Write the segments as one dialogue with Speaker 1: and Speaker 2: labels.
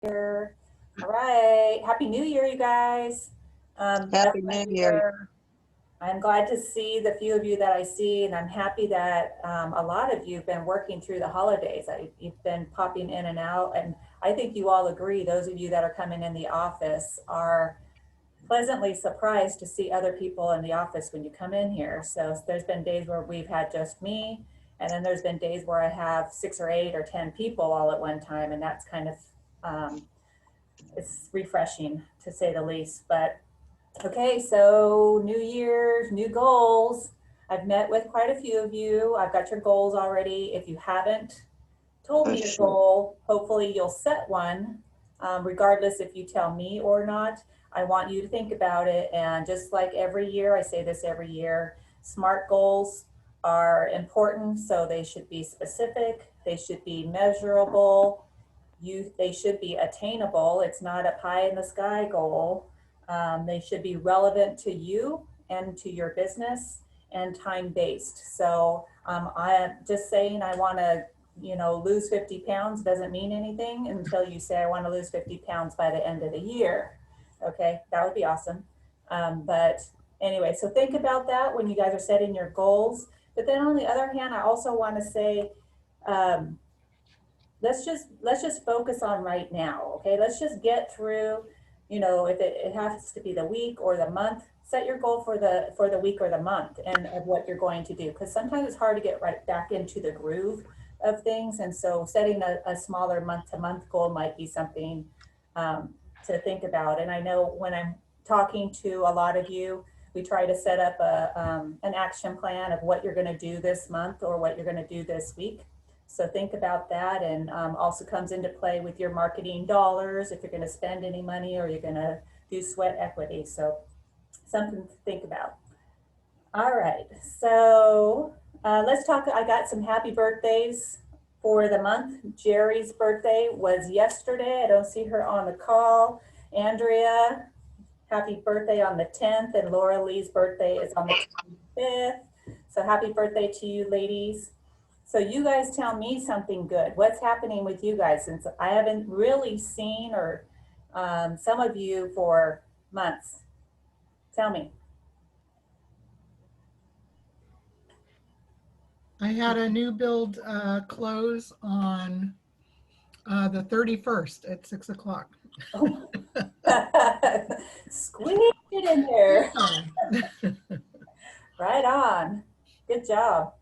Speaker 1: Here. All right. Happy New Year, you guys.
Speaker 2: Happy New Year.
Speaker 1: I'm glad to see the few of you that I see, and I'm happy that a lot of you have been working through the holidays. You've been popping in and out, and I think you all agree, those of you that are coming in the office are pleasantly surprised to see other people in the office when you come in here. So there's been days where we've had just me, and then there's been days where I have 6 or 8 or 10 people all at one time, and that's kind of it's refreshing to say the least. But okay, so New Year's, new goals. I've met with quite a few of you. I've got your goals already. If you haven't told me your goal, hopefully you'll set one, regardless if you tell me or not. I want you to think about it. And just like every year, I say this every year, SMART goals are important. So they should be specific, they should be measurable, they should be attainable. It's not a pie in the sky goal. They should be relevant to you and to your business and time-based. So I am just saying I want to, lose 50 pounds doesn't mean anything until you say I want to lose 50 pounds by the end of the year. Okay, that would be awesome. But anyway, so think about that when you guys are setting your goals. But then on the other hand, I also want to say, let's just focus on right now. Okay, let's just get through, if it has to be the week or the month, set your goal for the week or the month and of what you're going to do, because sometimes it's hard to get right back into the groove of things. And so setting a smaller month to month goal might be something to think about. And I know when I'm talking to a lot of you, we try to set up an action plan of what you're going to do this month or what you're going to do this week. So think about that, and also comes into play with your marketing dollars, if you're going to spend any money or you're going to do sweat equity. So something to think about. All right, so let's talk. I got some happy birthdays for the month. Jerry's birthday was yesterday. I don't see her on the call. Andrea, happy birthday on the 10th, and Laura Lee's birthday is on the 25th. So happy birthday to you ladies. So you guys tell me something good. What's happening with you guys, since I haven't really seen or some of you for months? Tell me.
Speaker 3: I had a new build close on the 31st at 6 o'clock.
Speaker 1: Oh. Squeeze it in there. Right on. Good job.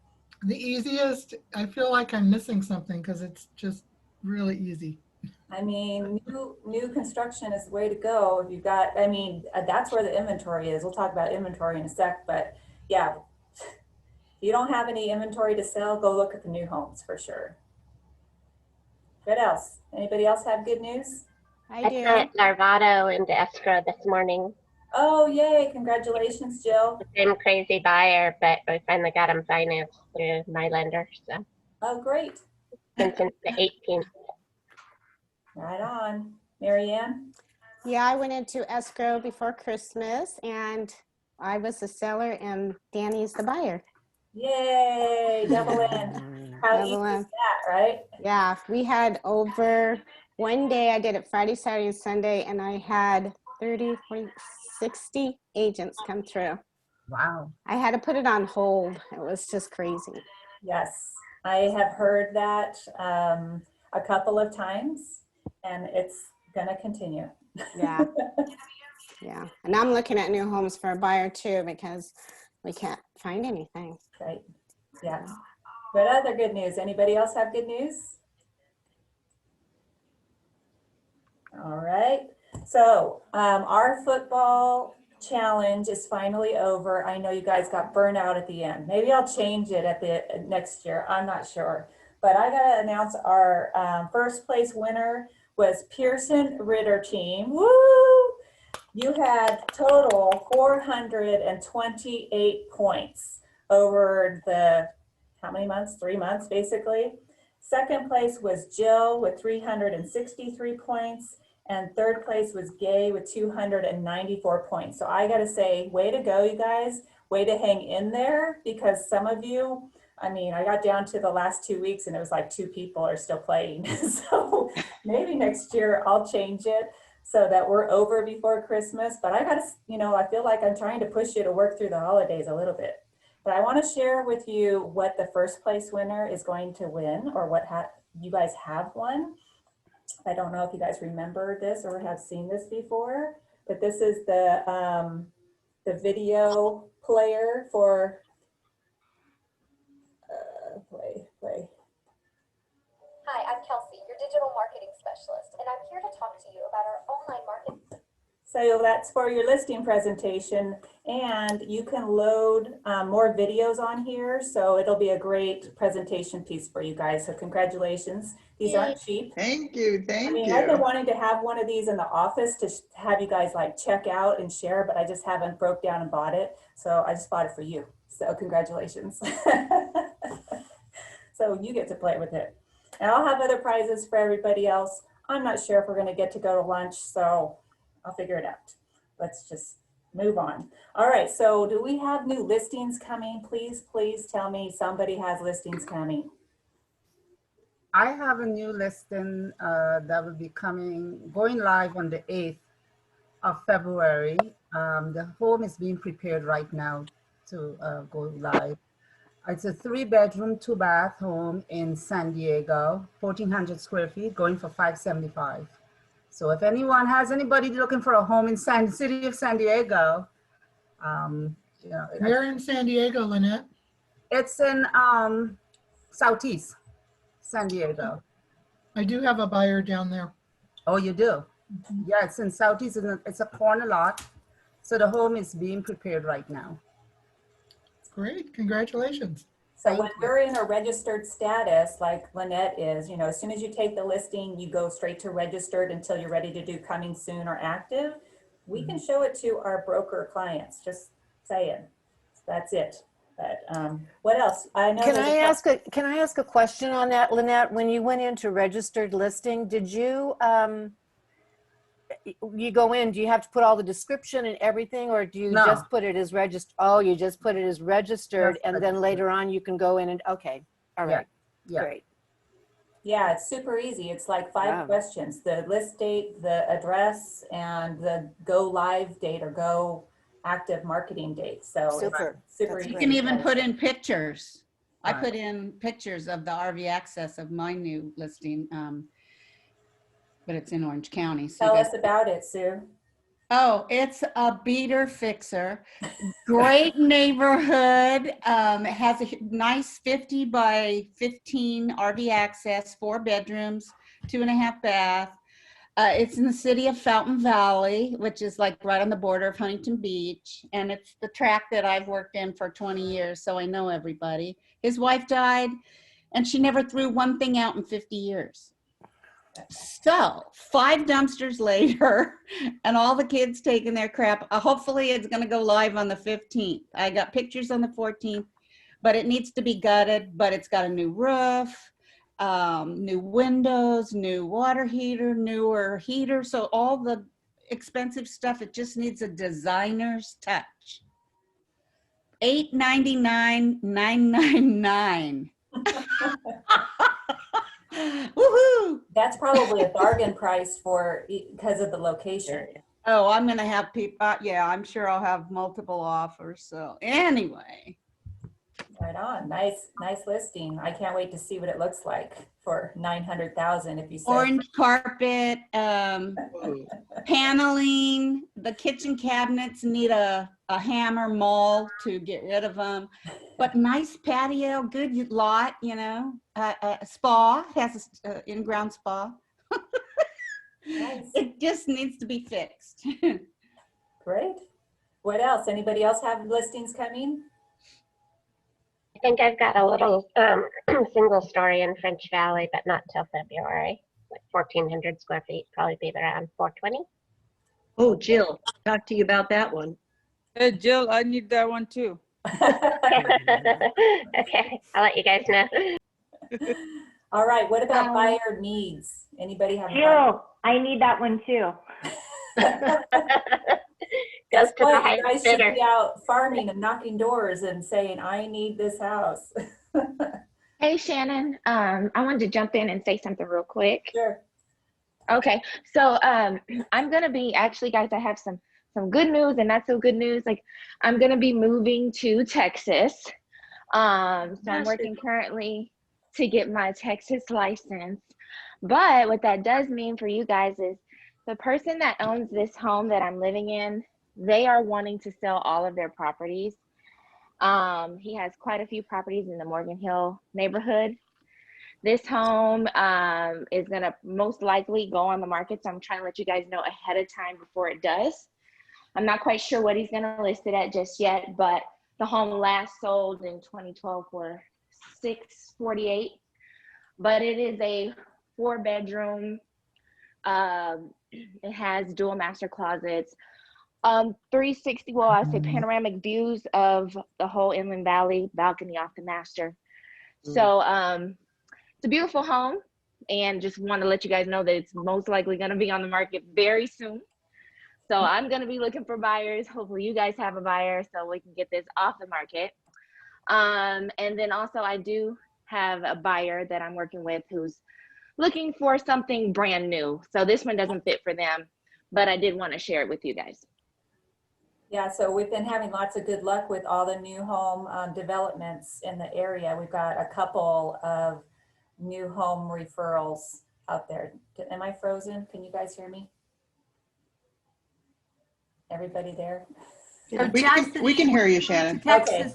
Speaker 3: The easiest, I feel like I'm missing something because it's just really easy.
Speaker 1: I mean, new construction is the way to go. If you've got, I mean, that's where the inventory is. We'll talk about inventory in a sec, but yeah, if you don't have any inventory to sell, go look at the new homes for sure. What else? Anybody else have good news?
Speaker 4: I sent Larvado into escrow this morning.
Speaker 1: Oh, yay. Congratulations, Jill.
Speaker 4: Same crazy buyer, but we finally got him financed through my lender. So.
Speaker 1: Oh, great.
Speaker 4: Been since the 18th.
Speaker 1: Right on. Marianne?
Speaker 5: Yeah, I went into escrow before Christmas, and I was the seller and Danny's the buyer.
Speaker 1: Yay, double in. How easy is that, right?
Speaker 5: Yeah, we had over one day, I did it Friday, Saturday, and Sunday, and I had 30, 40, 60 agents come through.
Speaker 2: Wow.
Speaker 5: I had to put it on hold. It was just crazy.
Speaker 1: Yes, I have heard that a couple of times, and it's gonna continue.
Speaker 5: Yeah. Yeah, and I'm looking at new homes for a buyer too, because we can't find anything.
Speaker 1: Right, yeah. What other good news? Anybody else have good news? All right, so our football challenge is finally over. I know you guys got burnt out at the end. Maybe I'll change it at the next year. I'm not sure, but I gotta announce our first place winner was Pearson Ritter team. Woo! You had total 428 points over the, how many months? 3 months, basically. Second place was Jill with 363 points. And third place was Gay with 294 points. So I gotta say, way to go, you guys. Way to hang in there, because some of you I mean, I got down to the last 2 weeks and it was like 2 people are still playing. So maybe next year I'll change it so that we're over before Christmas. But I gotta, I feel like I'm trying to push you to work through the holidays a little bit. But I want to share with you what the first place winner is going to win, or what you guys have won. I don't know if you guys remember this or have seen this before, but this is the video player for play.
Speaker 6: Hi, I'm Kelsey, your digital marketing specialist, and I'm here to talk to you about our online marketing.
Speaker 1: So that's for your listing presentation, and you can load more videos on here, so it'll be a great presentation piece for you guys. So congratulations. These aren't cheap.
Speaker 2: Thank you,
Speaker 1: I
Speaker 2: thank
Speaker 1: mean, I've been
Speaker 2: you.
Speaker 1: wanting to have one of these in the office to have you guys like check out and share, but I just haven't broke down and bought it. So I just bought it for you. So congratulations. So you get to play with it. And I'll have other prizes for everybody else. I'm not sure if we're gonna get to go to lunch, so I'll figure it out. Let's just move on. All right, so do we have new listings coming? Please tell me somebody has listings coming.
Speaker 7: I have a new listing that will be going live on the 8th of February. The home is being prepared right now to go live. It's a 3-bedroom, 2-bath home in San Diego, 1,400 square feet, going for $575. So if anybody looking for a home in the city of San Diego,
Speaker 3: Where in San Diego, Lynette?
Speaker 7: it's in Southeast San Diego.
Speaker 3: I do have a buyer down there.
Speaker 7: Oh, you do? Yeah, it's in Southeast. It's a corner lot. So the home is being prepared right now.
Speaker 3: Great, congratulations.
Speaker 1: So when we're in a registered status, like Lynette is, as soon as you take the listing, you go straight to registered until you're ready to do coming soon or active. We can show it to our broker clients, just saying. That's it. But what else? I know.
Speaker 8: Can I ask a question on that, Lynette? When you went into registered listing, did you go in, do you have to put all the description and everything, or do you just put it as registered? Oh, you just put it as registered, and then later on you can go in and, okay, all right,
Speaker 7: Yeah.
Speaker 8: great.
Speaker 1: Yeah, it's super easy. It's like 5 questions: the list date, the address, and the go live date or go active marketing date. So
Speaker 8: Super.
Speaker 1: it's super
Speaker 8: That's
Speaker 1: easy.
Speaker 9: You can even put in pictures. I
Speaker 7: Right.
Speaker 9: put in pictures of the RV access of my new listing, but it's in Orange County. So
Speaker 1: Tell us about it, Sue.
Speaker 9: Oh, it's a beater fixer. Great neighborhood. Has a nice 50 by 15 RV access, 4 bedrooms, 2.5 bath. It's in the city of Fountain Valley, which is like right on the border of Huntington Beach. And it's the track that I've worked in for 20 years, so I know everybody. His wife died, and she never threw one thing out in 50 years. So 5 dumpsters later, and all the kids taking their crap. Hopefully it's going to go live on the 15th. I got pictures on the 14th, but it needs to be gutted, but it's got a new roof, new windows, new water heater, newer heater. So all the expensive stuff, it just needs a designer's touch. $899, $999. Woohoo!
Speaker 1: That's probably a bargain price because of the location.
Speaker 9: Oh, I'm gonna have people. Yeah, I'm sure I'll have multiple offers. So anyway,
Speaker 1: Right on. Nice listing. I can't wait to see what it looks like for 900,000. If you say
Speaker 9: orange carpet, paneling. The kitchen cabinets need a hammer maul to get rid of them. But nice patio, good lot. A spa, has an in-ground spa.
Speaker 1: Nice.
Speaker 9: It just needs to be fixed.
Speaker 1: Great. What else? Anybody else have listings coming?
Speaker 4: I think I've got a little single story in French Valley, but not till February. Like 1,400 square feet, probably be around 420.
Speaker 10: Oh, Jill, talk to you about that one.
Speaker 11: Hey, Jill, I need that one too.
Speaker 4: Okay, I'll let you guys know.
Speaker 1: All right. What about buyer needs? Anybody have?
Speaker 6: Jill, I need that one too.
Speaker 4: Goes
Speaker 1: Guess
Speaker 4: to the
Speaker 1: what? You
Speaker 4: highest
Speaker 1: guys should
Speaker 4: bidder.
Speaker 1: be out farming and knocking doors and saying, "I need this house."
Speaker 12: Hey Shannon, I wanted to jump in and say something real quick.
Speaker 1: Sure.
Speaker 12: Okay, so I'm gonna be actually, guys, I have some good news and not so good news. Like, I'm gonna be moving to Texas. So I'm working currently to get my Texas license. But what that does mean for you guys is the person that owns this home that I'm living in, they are wanting to sell all of their properties. He has quite a few properties in the Morgan Hill neighborhood. This home is gonna most likely go on the market, so I'm trying to let you guys know ahead of time before it does. I'm not quite sure what he's gonna list it at just yet, but the home last sold in 2012 for $648, but it is a 4-bedroom. It has dual master closets, 360, well, I say panoramic views of the whole Inland Valley, balcony off the master. So it's a beautiful home, and just want to let you guys know that it's most likely going to be on the market very soon. So I'm going to be looking for buyers. Hopefully you guys have a buyer so we can get this off the market. And then also I do have a buyer that I'm working with who's looking for something brand new. So this one doesn't fit for them, but I did want to share it with you guys.
Speaker 1: Yeah, so we've been having lots of good luck with all the new home developments in the area. We've got a couple of new home referrals out there. Am I frozen? Can you guys hear me? Everybody there?
Speaker 2: We can hear you, Shannon.
Speaker 1: Okay.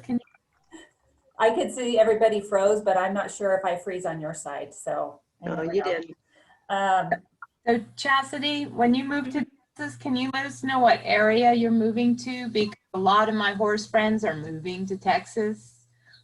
Speaker 1: I could see everybody froze, but I'm not sure if I freeze on your side, so.
Speaker 10: No, you didn't.
Speaker 13: So Chastity, when you move to Texas, can you let us know what area you're moving to? Because a lot of my horse friends are moving to Texas.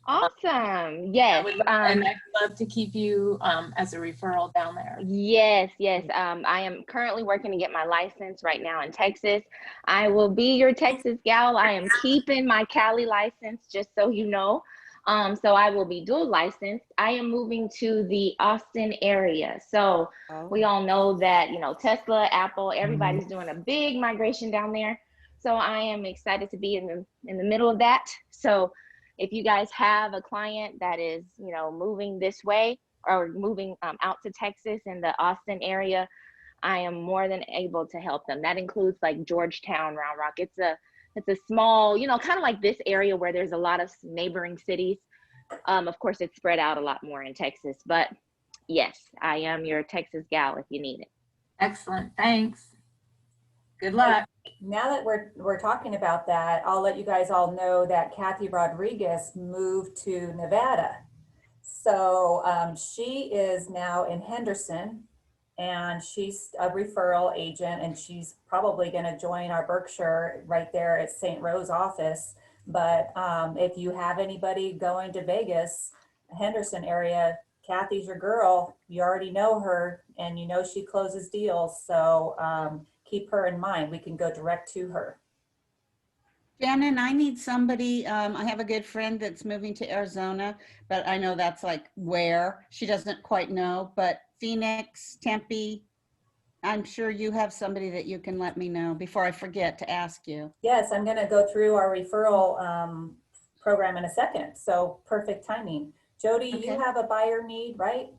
Speaker 12: Awesome. Yes.
Speaker 13: And I'd love to keep you as a referral down there.
Speaker 12: Yes, yes. I am currently working to get my license right now in Texas. I will be your Texas gal. I am keeping my Cali license, just so you know. So I will be dual licensed. I am moving to the Austin area. So we all know that, you know, Tesla, Apple, everybody's doing a big migration down there. So I am excited to be in the middle of that. So if you guys have a client that is, you know, moving this way or moving out to Texas in the Austin area, I am more than able to help them. That includes like Georgetown, Round Rock. It's a small, you know, kind of like this area where there's a lot of neighboring cities. Of course, it's spread out a lot more in Texas, but yes, I am your Texas gal if you need it.
Speaker 13: Excellent. Thanks. Good luck.
Speaker 1: Now that we're talking about that, I'll let you guys all know that Kathy Rodriguez moved to Nevada. So she is now in Henderson, and she's a referral agent, and she's probably going to join our Berkshire right there at St. Rose office. But if you have anybody going to Vegas, Henderson area, Kathy's your girl. You already know her, and you know she closes deals. So keep her in mind. We can go direct to her.
Speaker 9: Shannon, I need somebody. I have a good friend that's moving to Arizona, but I know that's like where. She doesn't quite know, but Phoenix, Tempe, I'm sure you have somebody that you can let me know before I forget to ask you.
Speaker 1: Yes, I'm going to go through our referral program in a second. So perfect timing. Jody,
Speaker 9: Okay.
Speaker 1: you have a buyer need, right?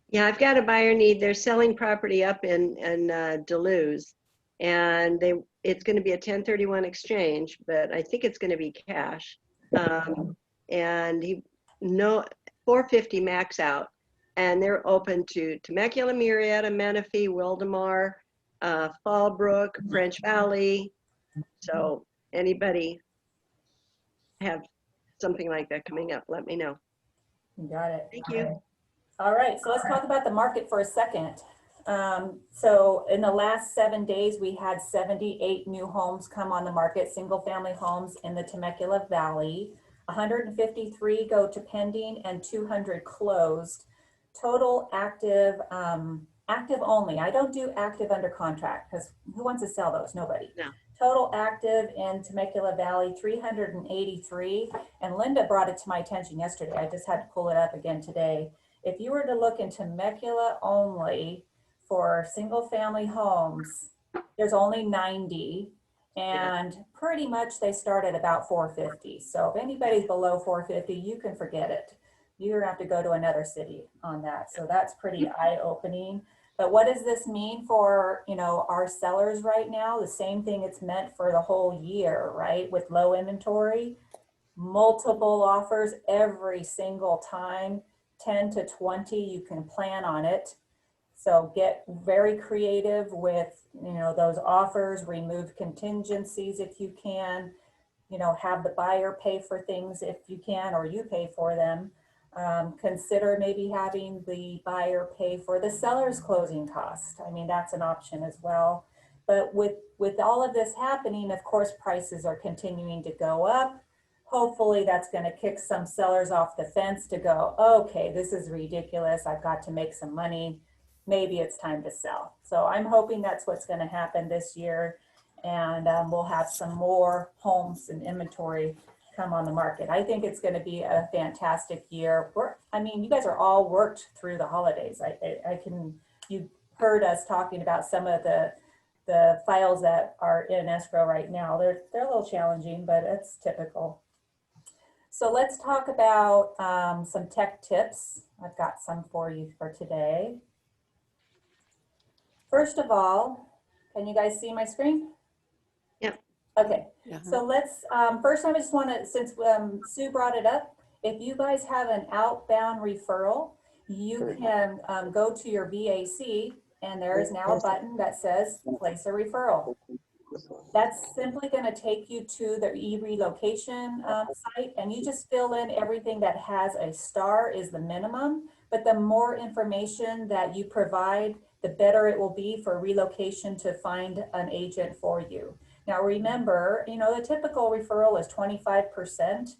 Speaker 10: Yeah, I've got a buyer need. They're selling property up in Duluth, and it's going to be a 1031 exchange, but I think it's going to be cash. And no 450 max out, and they're open to Temecula, Murrieta, Menifee, Wildemar, Fallbrook, French Valley. So anybody have something like that coming up, let me know.
Speaker 1: You got it.
Speaker 10: Thank you.
Speaker 1: All right, so let's talk about the market for a second. So in the last 7 days, we had 78 new homes come on the market, single family homes in the Temecula Valley. 153 go to pending and 200 closed. Total active, active only. I don't do active under contract because who wants to sell those? Nobody.
Speaker 10: No.
Speaker 1: Total active in Temecula Valley, 383. And Linda brought it to my attention yesterday. I just had to pull it up again today. If you were to look in Temecula only for single family homes, there's only 90, and pretty much they start at about 450. So if anybody's below 450, you can forget it. you're gonna have to go to another city on that. So that's pretty eye-opening. But what does this mean for, you know, our sellers right now? The same thing it's meant for the whole year, right? With low inventory, multiple offers every single time, 10 to 20, you can plan on it. So get very creative with, you know, those offers, remove contingencies if you can, you know, have the buyer pay for things if you can, or you pay for them. Consider maybe having the buyer pay for the seller's closing cost. I mean, that's an option as well. But with all of this happening, of course, prices are continuing to go up. Hopefully that's going to kick some sellers off the fence to go, okay, this is ridiculous. I've got to make some money. Maybe it's time to sell. So I'm hoping that's what's going to happen this year. And we'll have some more homes and inventory come on the market. I think it's going to be a fantastic year. I mean, you guys are all worked through the holidays. You heard us talking about some of the files that are in escrow right now. They're a little challenging, but it's typical. So let's talk about some tech tips. I've got some for you for today. First of all, can you guys see my screen?
Speaker 10: Yep.
Speaker 1: Okay, so let's, first I just want to, since Sue brought it up, if you guys have an outbound referral, you can go to your VAC and there is now a button that says place a referral. That's simply going to take you to the e-relocation site, and you just fill in everything that has a star is the minimum, but the more information that you provide, the better it will be for relocation to find an agent for you. Now remember, you know, the typical referral is 25%.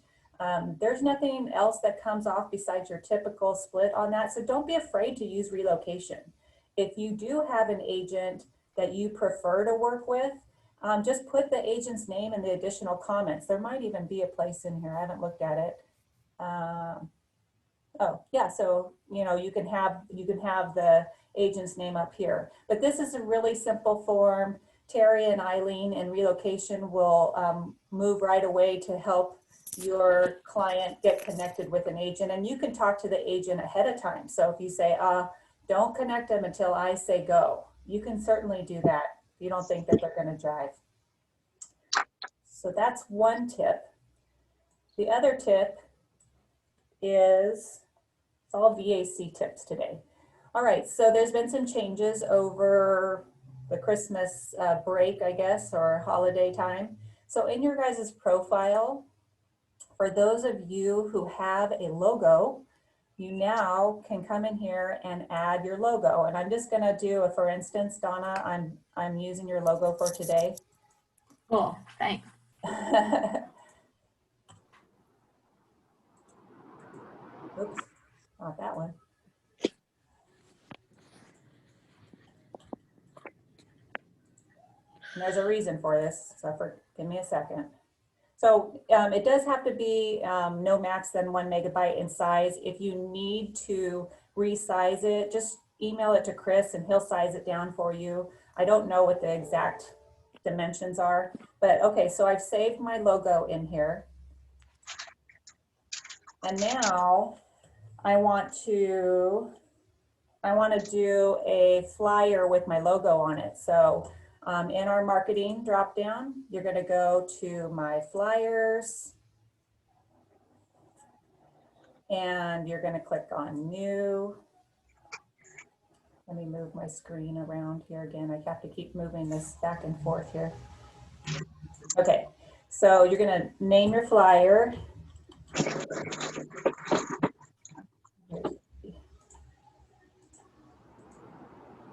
Speaker 1: There's nothing else that comes off besides your typical split on that, so don't be afraid to use relocation. If you do have an agent that you prefer to work with, just put the agent's name in the additional comments. There might even be a place in here. I haven't looked at it. Oh yeah, so you know, you can have the agent's name up here. But this is a really simple form. Terry and Eileen in relocation will move right away to help your client get connected with an agent, and you can talk to the agent ahead of time. So if you say, don't connect them until I say go, you can certainly do that. You don't think that they're going to drive. So that's one tip. The other tip is, it's all VAC tips today. All right, so there's been some changes over the Christmas break, I guess, or holiday time. So in your guys' profile, for those of you who have a logo, you now can come in here and add your logo. And I'm just gonna do a, for instance, Donna, I'm using your logo for today.
Speaker 13: Cool, thanks.
Speaker 1: Oops, not that one. And there's a reason for this, so give me a second. So it does have to be no max than 1 megabyte in size. If you need to resize it, just email it to Chris and he'll size it down for you. I don't know what the exact dimensions are, but okay, so I've saved my logo in here. And now I want to do a flyer with my logo on it. So in our marketing drop down, you're going to go to my flyers and you're going to click on new. Let me move my screen around here again. I have to keep moving this back and forth here. Okay, so you're going to name your flyer.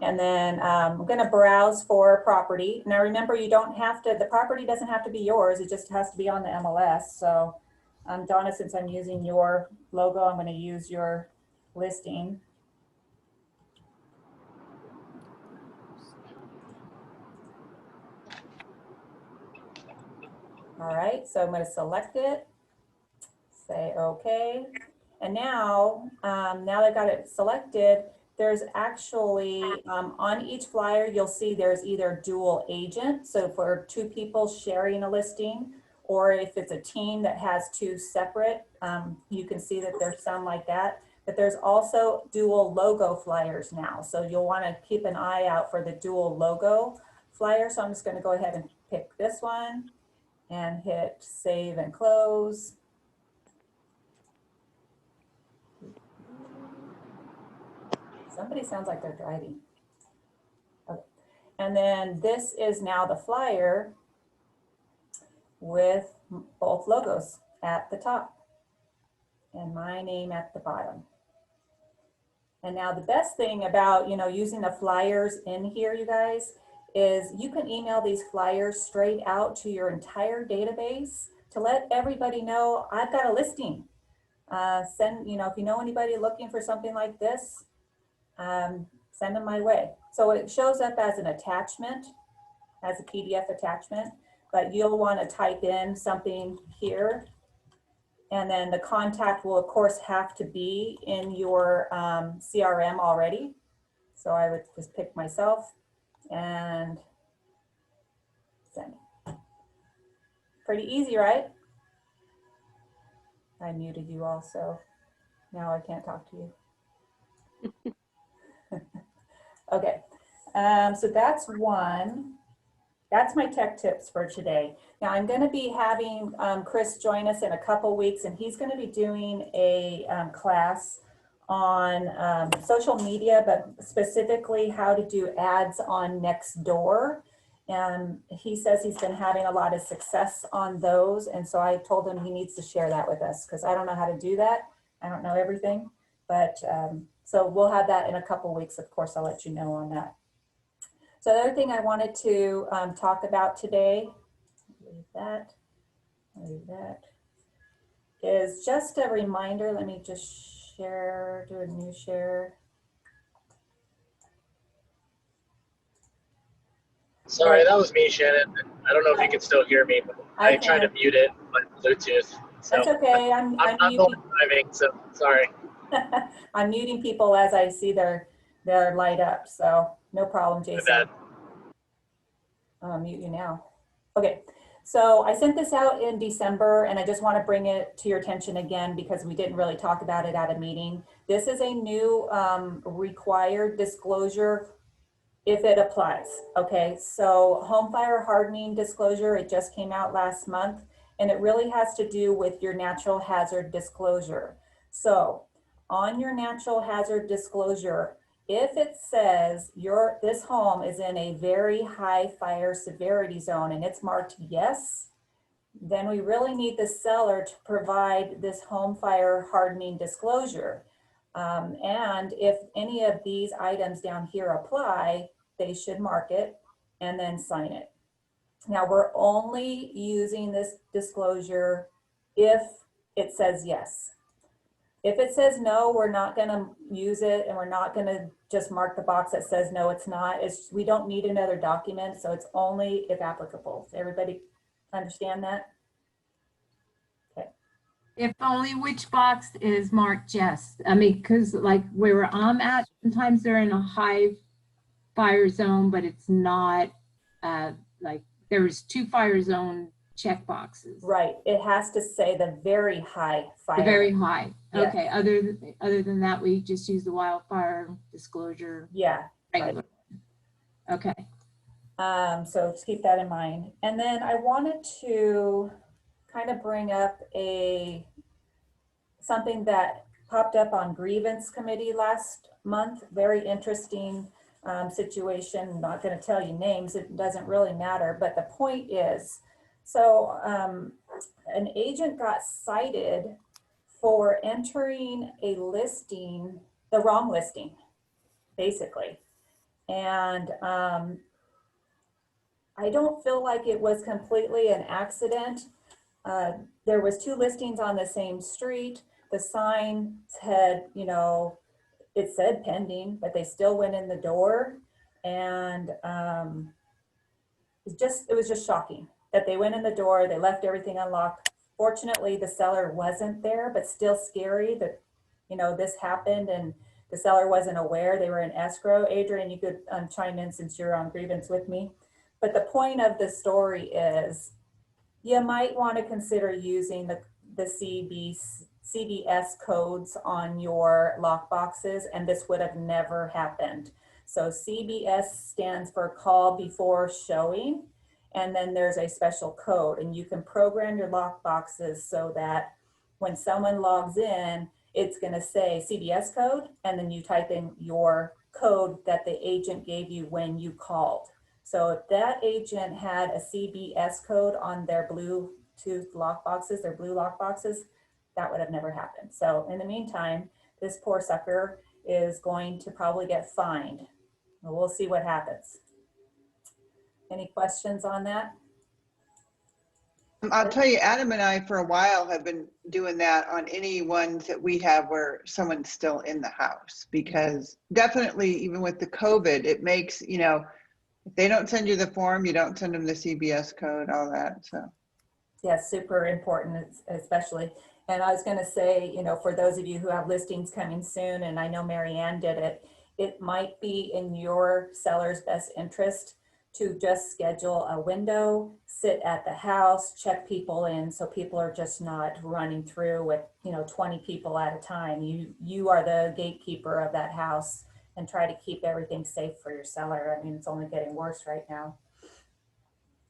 Speaker 1: And then I'm going to browse for property. Now remember, you don't have to, the property doesn't have to be yours. It just has to be on the MLS. So Donna, since I'm using your logo, I'm going to use your listing. All right, so I'm going to select it, say okay. And now, now that I've got it selected, there's actually, on each flyer, you'll see there's either dual agent. So for 2 people sharing a listing, or if it's a team that has two separate, you can see that there's some like that. But there's also dual logo flyers now. So you'll want to keep an eye out for the dual logo flyer. So I'm just going to go ahead and pick this one and hit save and close. Somebody sounds like they're driving. Okay. And then this is now the flyer with both logos at the top and my name at the bottom. And now the best thing about, using the flyers in here, you guys, is you can email these flyers straight out to your entire database to let everybody know I've got a listing. If you know anybody looking for something like this, send them my way. So it shows up as an attachment, as a PDF attachment, but you'll want to type in something here. And then the contact will of course have to be in your CRM already. So I would just pick myself and send. Pretty easy, right? I muted you also. Now I can't talk to you. Okay, so that's one. That's my tech tips for today. Now I'm going to be having Chris join us in a couple weeks, and he's going to be doing a class on social media, but specifically how to do ads on Nextdoor. And he says he's been having a lot of success on those. And so I told him he needs to share that with us because I don't know how to do that. I don't know everything, but so we'll have that in a couple weeks. Of course, I'll let you know on that. So the other thing I wanted to talk about today, leave that, is just a reminder. Let me just share, do a new share.
Speaker 14: Sorry, that was me, Shannon. I don't know if you can still hear me, but I tried to mute it on Bluetooth. So
Speaker 1: that's okay. I'm
Speaker 14: driving, so sorry.
Speaker 1: I'm muting people as I see their light up, so no problem, Jason. I'll mute you now. Okay, so I sent this out in December, and I just want to bring it to your attention again because we didn't really talk about it at a meeting. This is a new required disclosure if it applies. Okay, so home fire hardening disclosure, it just came out last month, and it really has to do with your natural hazard disclosure. So on your natural hazard disclosure, if it says this home is in a very high fire severity zone and it's marked yes, then we really need the seller to provide this home fire hardening disclosure. And if any of these items down here apply, they should mark it and then sign it. Now we're only using this disclosure if it says yes. If it says no, we're not going to use it, and we're not going to just mark the box that says no, it's not. We don't need another document, so it's only if applicable. Does everybody understand that? Okay.
Speaker 13: If only which box is marked yes. I mean, because like where I'm at, sometimes they're in a high fire zone, but it's not like there's 2 fire zone check boxes.
Speaker 1: Right. It has to say the very high fire.
Speaker 13: The very high.
Speaker 1: Yes.
Speaker 13: Okay. Other than that, we just use the wildfire disclosure.
Speaker 1: Yeah.
Speaker 13: Regular. Right. Okay.
Speaker 1: So just keep that in mind. And then I wanted to kind of bring up something that popped up on grievance committee last month. Very interesting situation. I'm not going to tell you names. It doesn't really matter. But the point is, so an agent got cited for entering a listing, the wrong listing, basically. And I don't feel like it was completely an accident. There was 2 listings on the same street. The sign had, it said pending, but they still went in the door. And it was just shocking that they went in the door, they left everything unlocked. Fortunately, the seller wasn't there, but still scary that, this happened and the seller wasn't aware. They were in escrow. Adrian, you could chime in since you're on grievance with me. But the point of the story is You might want to consider using the CBS codes on your lock boxes, and this would have never happened. So CBS stands for call before showing, and then there's a special code, and you can program your lock boxes so that when someone logs in, it's going to say CBS code, and then you type in your code that the agent gave you when you called. So if that agent had a CBS code on their Bluetooth lock boxes, their blue lock boxes, that would have never happened. So in the meantime, this poor sucker is going to probably get fined. We'll see what happens. Any questions on that?
Speaker 2: I'll tell you, Adam and I for a while have been doing that on any ones that we have where someone's still in the house, because definitely even with the COVID, it makes, you know, if they don't send you the form, you don't send them the CBS code, all that. So
Speaker 1: yeah, super important, especially. And I was going to say, you know, for those of you who have listings coming soon, and I know Mary Ann did it, it might be in your seller's best interest to just schedule a window, sit at the house, check people in, so people are just not running through with, you know, 20 people at a time. You are the gatekeeper of that house, and try to keep everything safe for your seller. I mean, it's only getting worse right now.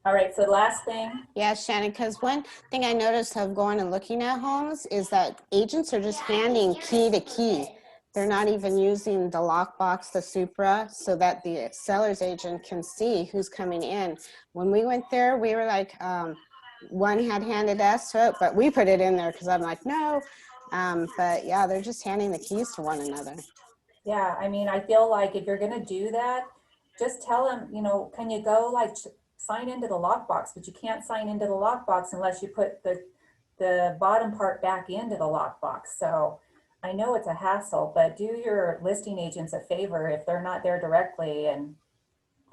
Speaker 1: All right, so last thing.
Speaker 5: Yeah, Shannon, because one thing I noticed of going and looking at homes is that agents are just handing key to key. They're not even using the lockbox, the Supra, so that the seller's agent can see who's coming in. When we went there, we were like, one had handed us to it, but we put it in there because I'm like, no. But yeah, they're just handing the keys to one another.
Speaker 1: Yeah, I mean, I feel like if you're gonna do that, just tell them, you know, can you go like sign into the lockbox, but you can't sign into the lockbox unless you put the bottom part back into the lockbox. So I know it's a hassle, but do your listing agents a favor if they're not there directly, and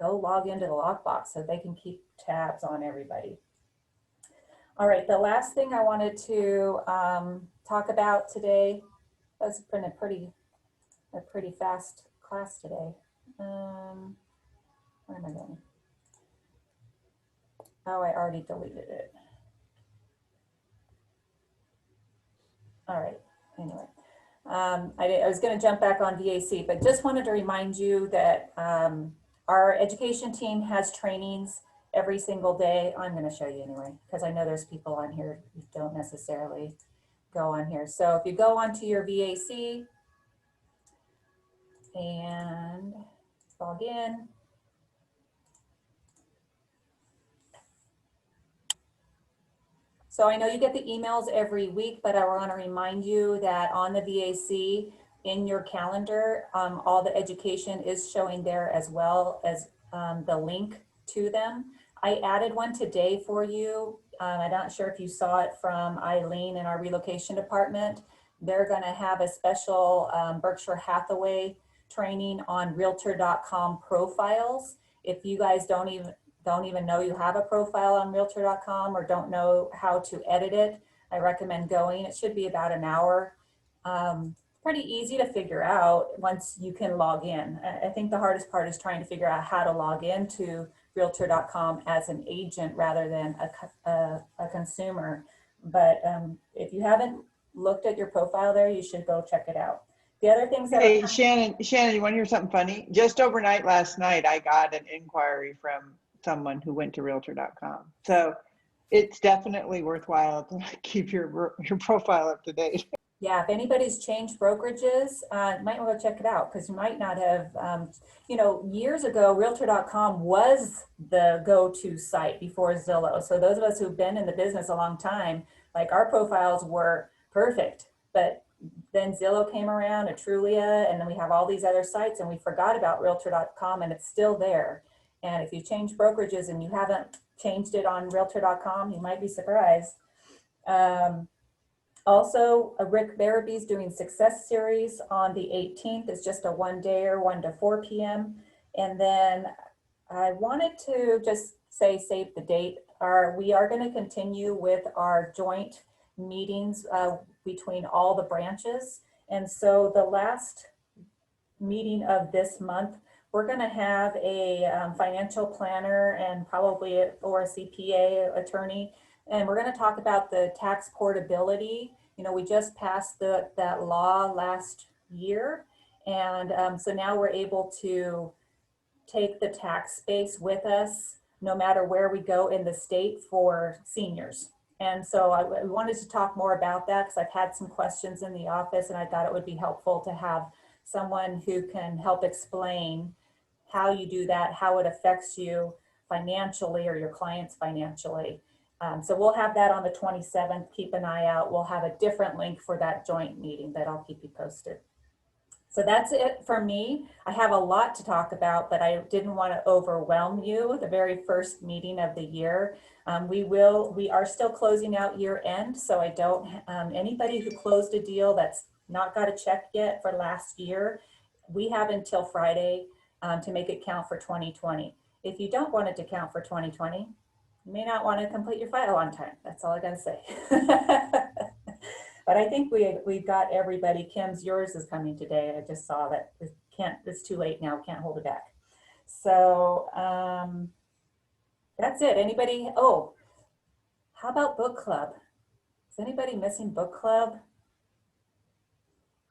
Speaker 1: go log into the lockbox so they can keep tabs on everybody. All right, the last thing I wanted to talk about today, that's been a pretty fast class today. Where am I going? Oh, I already deleted it. All right, anyway. I was gonna jump back on VAC, but just wanted to remind you that our education team has trainings every single day. I'm gonna show you anyway, because I know there's people on here who don't necessarily go on here. So if you go onto your VAC and log in, so I know you get the emails every week, but I want to remind you that on the VAC in your calendar, all the education is showing there, as well as the link to them. I added one today for you. I'm not sure if you saw it from Eileen in our relocation department. They're going to have a special Berkshire Hathaway training on realtor.com profiles. If you guys don't even know you have a profile on realtor.com or don't know how to edit it, I recommend going. It should be about an hour. Pretty easy to figure out once you can log in. I think the hardest part is trying to figure out how to log into realtor.com as an agent rather than a consumer. But if you haven't looked at your profile there, you should go check it out. The other things that—
Speaker 2: Hey, Shannon, you want to hear something funny? Just overnight last night, I got an inquiry from someone who went to realtor.com. So it's definitely worthwhile to keep your profile up to date.
Speaker 1: Yeah, if anybody's changed brokerages, you might want to check it out, because you might not have, you know, years ago, realtor.com was the go-to site before Zillow. So those of us who've been in the business a long time, like, our profiles were perfect, but then Zillow came around, Atrulia, and then we have all these other sites, and we forgot about realtor.com, and it's still there. And if you change brokerages and you haven't changed it on realtor.com, you might be surprised. Also, Rick Barraby's doing Success Series on the 18th. It's just a one-dayer, 1 to 4 p.m. And then I wanted to just say, save the date. We are going to continue with our joint meetings between all the branches. And so the last meeting of this month, we're going to have a financial planner and probably or a CPA attorney And we're going to talk about the tax portability. You know, we just passed that law last year. And so now we're able to take the tax base with us no matter where we go in the state for seniors. And so I wanted to talk more about that because I've had some questions in the office, and I thought it would be helpful to have someone who can help explain how you do that, how it affects you financially or your clients financially. So we'll have that on the 27th. Keep an eye out. We'll have a different link for that joint meeting that I'll keep you posted. So that's it for me. I have a lot to talk about, but I didn't want to overwhelm you. The very first meeting of the year. We are still closing out year end. So I don't, anybody who closed a deal that's not got a check yet for last year, we have until Friday to make it count for 2020. If you don't want it to count for 2020, you may not want to complete your file on time. That's all I gotta say. But I think we've got everybody. Kim's, yours is coming today. I just saw that. It's too late now, can't hold it back. So that's it. Anybody, oh, how about book club? Is anybody missing book club?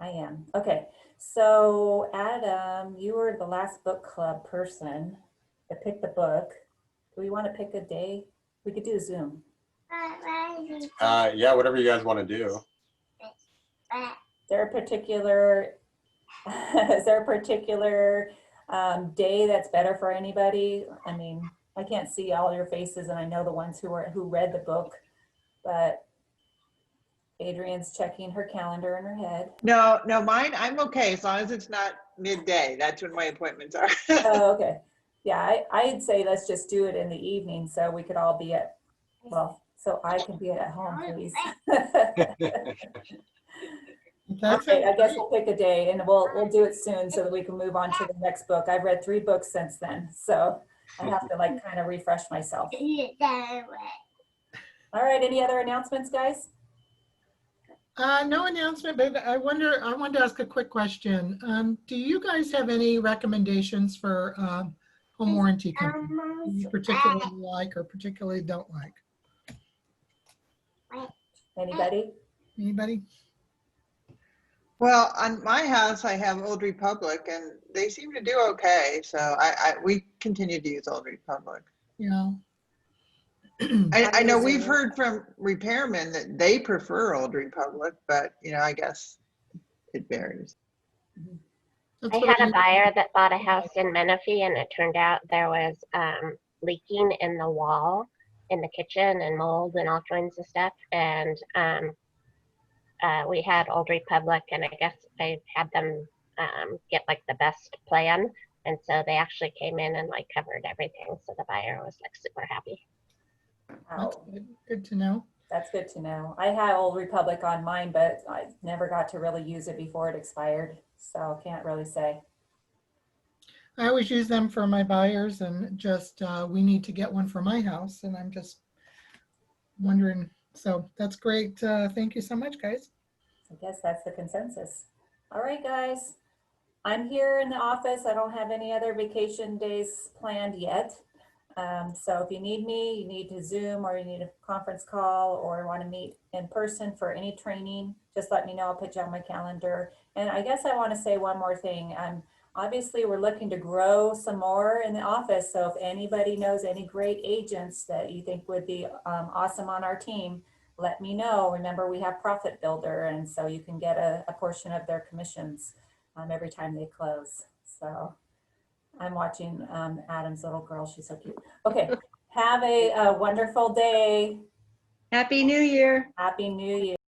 Speaker 1: I am, okay. So Adam, you were the last book club person that picked the book. Do we want to pick a day? We could do Zoom.
Speaker 15: Yeah, whatever you guys want to do.
Speaker 1: Is there a particular day that's better for anybody? I mean, I can't see all your faces, and I know the ones who read the book, but Adrian's checking her calendar in her head.
Speaker 2: No, mine, I'm okay as long as it's not midday. That's when my appointments are.
Speaker 1: Oh, okay. Yeah, I'd say let's just do it in the evening so we could all be at, well, so I can be at home, please. Okay, I guess we'll pick a day and we'll do it soon so that we can move on to the next book. I've read 3 books since then, so I have to like kind of refresh myself. All right, any other announcements, guys?
Speaker 3: No announcement, but I wanted to ask a quick question. Do you guys have any recommendations for home warranty companies you particularly like or particularly don't like?
Speaker 1: Anybody?
Speaker 3: Anybody?
Speaker 2: Well, on my house, I have Old Republic, and they seem to do okay. So we continue to use Old Republic.
Speaker 3: Yeah.
Speaker 2: I know we've heard from repairmen that they prefer Old Republic, but you know, I guess it varies.
Speaker 4: I had a buyer that bought a house in Menifee, and it turned out there was leaking in the wall in the kitchen and mold and all kinds of stuff. And we had Old Republic, and I guess I had them get like the best plan. And so they actually came in and like covered everything. So the buyer was like super happy.
Speaker 3: That's good to know.
Speaker 1: That's good to know. I had Old Republic on mine, but I never got to really use it before it expired. So can't really say.
Speaker 3: I always use them for my buyers, and just we need to get one for my house, and I'm just wondering. So that's great. Thank you so much, guys.
Speaker 1: I guess that's the consensus. All right, guys. I'm here in the office. I don't have any other vacation days planned yet. So if you need me, you need to Zoom or you need a conference call or want to meet in person for any training, just let me know. I'll put you on my calendar. And I guess I want to say one more thing. Obviously, we're looking to grow some more in the office. So if anybody knows any great agents that you think would be awesome on our team, let me know. Remember, we have Profit Builder, and so you can get a portion of their commissions every time they close. So I'm watching Adam's little girl. She's so cute. Okay, have a wonderful day.
Speaker 10: Happy New Year.
Speaker 1: Happy New Year.